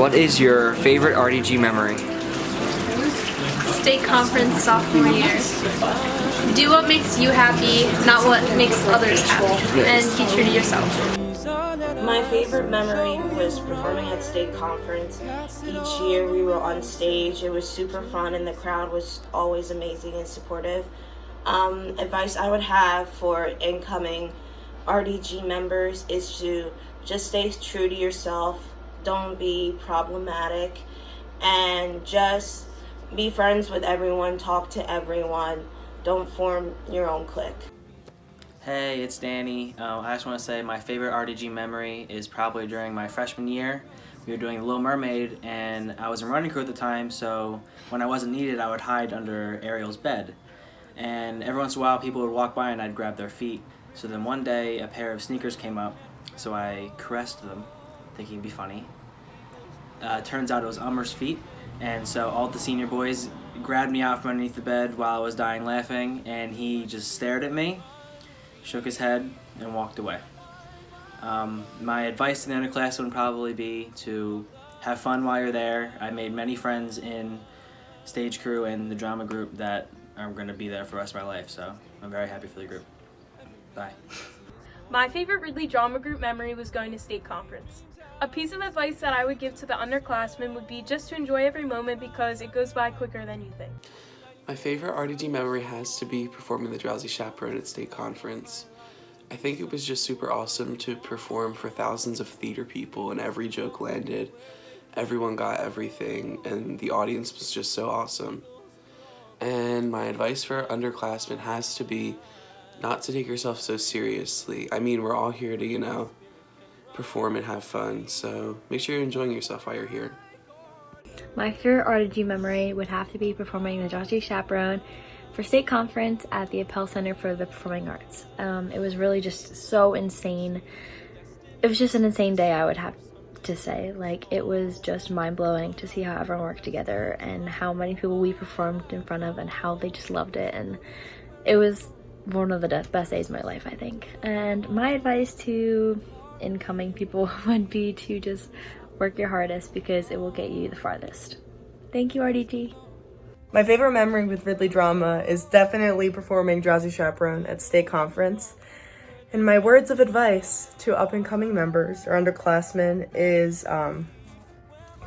What is your favorite RDG memory? State conference sophomore year. Do what makes you happy, not what makes others happy, and be true to yourself. My favorite memory was performing at state conference. Each year we were on stage. It was super fun and the crowd was always amazing and supportive. Advice I would have for incoming RDG members is to just stay true to yourself, don't be problematic, and just be friends with everyone, talk to everyone, don't form your own clique. Hey, it's Danny. I just want to say my favorite RDG memory is probably during my freshman year. We were doing The Little Mermaid, and I was in running crew at the time, so when I wasn't needed, I would hide under Ariel's bed. And every once in a while, people would walk by and I'd grab their feet. So then one day, a pair of sneakers came up, so I caressed them, thinking it'd be funny. Turns out it was Ummer's feet, and so all the senior boys grabbed me out from underneath the bed while I was dying laughing, and he just stared at me, shook his head, and walked away. My advice to the underclassmen would probably be to have fun while you're there. I made many friends in stage crew and the drama group that are going to be there for the rest of my life, so I'm very happy for the group. Bye. My favorite Ridley Drama Group memory was going to state conference. A piece of advice that I would give to the underclassmen would be just to enjoy every moment because it goes by quicker than you think. My favorite RDG memory has to be performing the Drowsy Chaperone at state conference. I think it was just super awesome to perform for thousands of theater people and every joke landed. Everyone got everything and the audience was just so awesome. And my advice for underclassmen has to be not to take yourself so seriously. I mean, we're all here to, perform and have fun, so make sure you're enjoying yourself while you're here. My favorite RDG memory would have to be performing the Drowsy Chaperone for state conference at the Appel Center for the Performing Arts. It was really just so insane. It was just an insane day, I would have to say. It was just mind-blowing to see how everyone worked together and how many people we performed in front of and how they just loved it, and it was one of the best days of my life, I think. And my advice to incoming people would be to just work your hardest because it will get you the farthest. Thank you, RDG. My favorite memory with Ridley Drama is definitely performing Drowsy Chaperone at state conference. And my words of advice to up-and-coming members or underclassmen is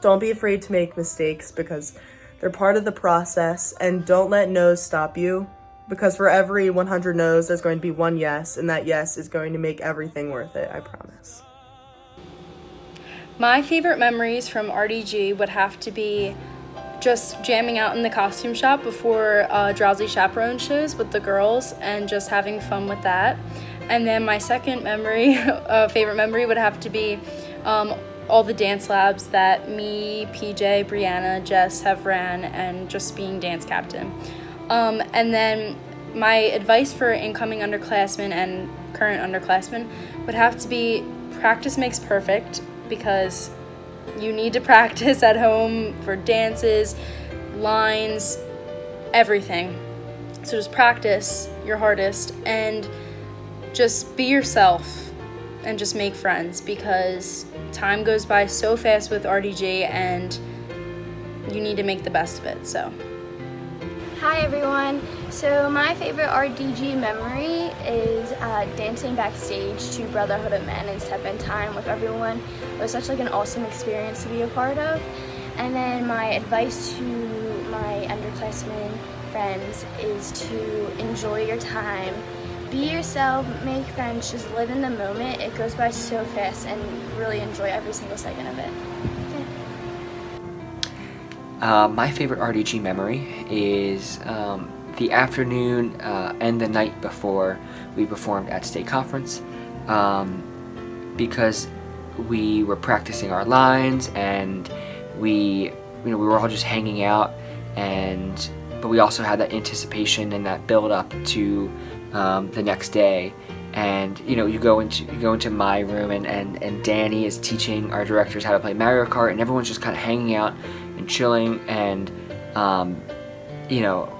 don't be afraid to make mistakes because they're part of the process, and don't let no's stop you because for every 100 no's, there's going to be one yes, and that yes is going to make everything worth it, I promise. My favorite memories from RDG would have to be just jamming out in the costume shop before Drowsy Chaperone shows with the girls and just having fun with that. And then my second memory, favorite memory would have to be all the dance labs that me, PJ, Brianna, Jess have ran and just being dance captain. And then my advice for incoming underclassmen and current underclassmen would have to be practice makes perfect because you need to practice at home for dances, lines, everything. So just practice your hardest and just be yourself and just make friends because time goes by so fast with RDG and you need to make the best of it, so. Hi everyone. So my favorite RDG memory is dancing backstage to Brotherhood of Men and Step in Time with everyone. It was such an awesome experience to be a part of. And then my advice to my underclassmen friends is to enjoy your time. Be yourself, make friends, just live in the moment. It goes by so fast and really enjoy every single second of it. My favorite RDG memory is the afternoon and the night before we performed at state conference because we were practicing our lines and we were all just hanging out, but we also had that anticipation and that build up to the next day. And you go into my room and Danny is teaching our directors how to play Mario Kart, and everyone's just kind of hanging out and chilling, and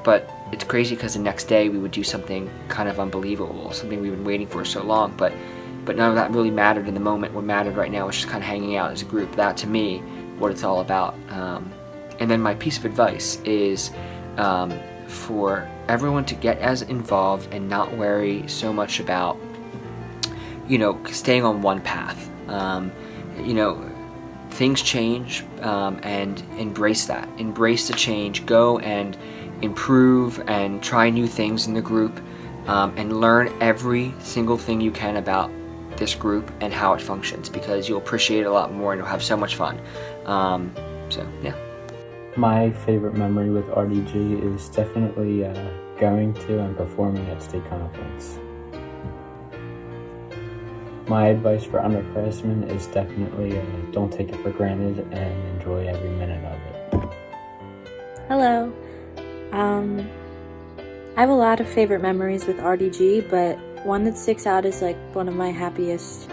but it's crazy because the next day we would do something kind of unbelievable, something we've been waiting for so long, but none of that really mattered in the moment. What mattered right now was just kind of hanging out as a group. That to me what it's all about. And then my piece of advice is for everyone to get as involved and not worry so much about, staying on one path. Things change, and embrace that. Embrace the change. Go and improve and try new things in the group, and learn every single thing you can about this group and how it functions, because you'll appreciate it a lot more and you'll have so much fun. Yeah. My favorite memory with RDG is definitely going to and performing at state conference. My advice for underclassmen is definitely don't take it for granted and enjoy every minute of it. Hello. I have a lot of favorite memories with RDG, but one that sticks out as like one of my happiest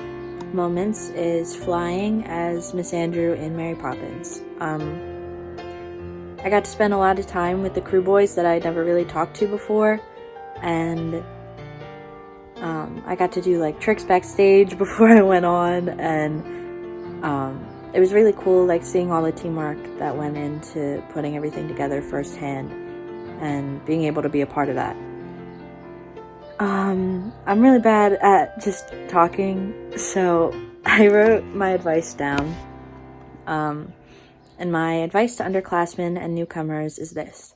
moments is flying as Miss Andrew in Mary Poppins. I got to spend a lot of time with the crew boys that I'd never really talked to before, and I got to do like tricks backstage before I went on, and it was really cool like seeing all the teamwork that went into putting everything together firsthand and being able to be a part of that. I'm really bad at just talking, so I wrote my advice down. And my advice to underclassmen and newcomers is this: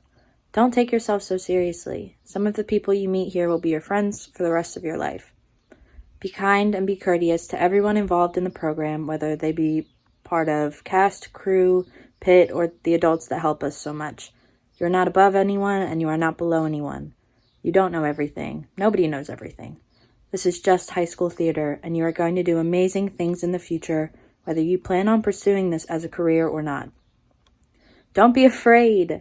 don't take yourself so seriously. Some of the people you meet here will be your friends for the rest of your life. Be kind and be courteous to everyone involved in the program, whether they be part of cast, crew, pit, or the adults that help us so much. You are not above anyone, and you are not below anyone. You don't know everything. Nobody knows everything. This is just high school theater, and you are going to do amazing things in the future, whether you plan on pursuing this as a career or not. Don't be afraid.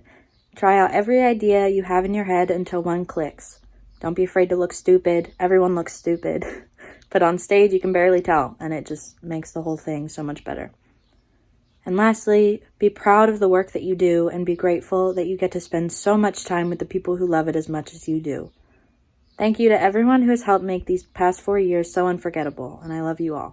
Try out every idea you have in your head until one clicks. Don't be afraid to look stupid. Everyone looks stupid. But on stage, you can barely tell, and it just makes the whole thing so much better. And lastly, be proud of the work that you do and be grateful that you get to spend so much time with the people who love it as much as you do. Thank you to everyone who has helped make these past 4 years so unforgettable, and I love you all.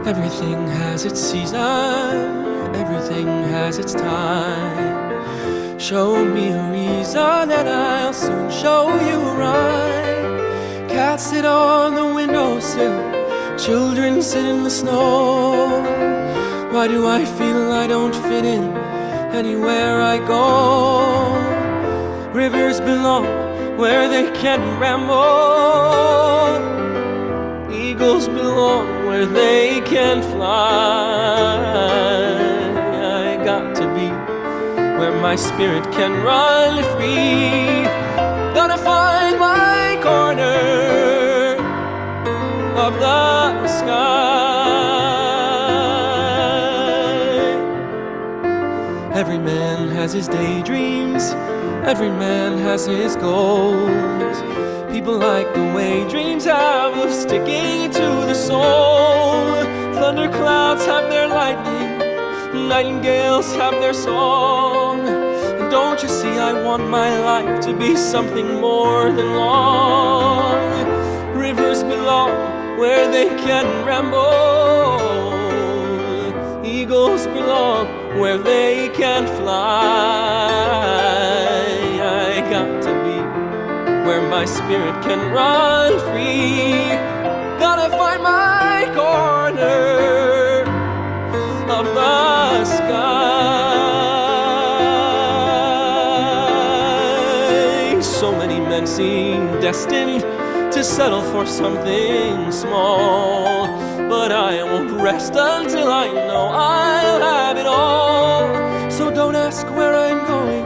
Everything has its season, everything has its time. Show me a reason and I'll soon show you a rhyme. Cats sit on the windowsill, children sit in the snow. Why do I feel I don't fit in anywhere I go? Rivers belong where they can ramble. Eagles belong where they can fly. I got to be where my spirit can run free. Gotta find my corner of the sky. Every man has his daydreams, every man has his goals. People like the way dreams have of sticking to the soul. Thunderclouds have their lightning, nightingales have their song. And don't you see, I want my life to be something more than long. Rivers belong where they can ramble. Eagles belong where they can fly. I got to be where my spirit can run free. Gotta find my corner of the sky. So many men seem destined to settle for something small, but I won't rest until I know I'll have it all. So don't ask where I'm going,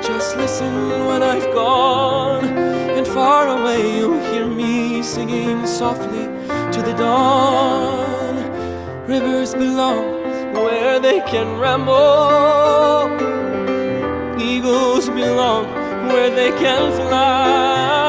just listen when I've gone, and far away you'll hear me singing softly to the dawn. Rivers belong where they can ramble. Eagles belong where they can fly.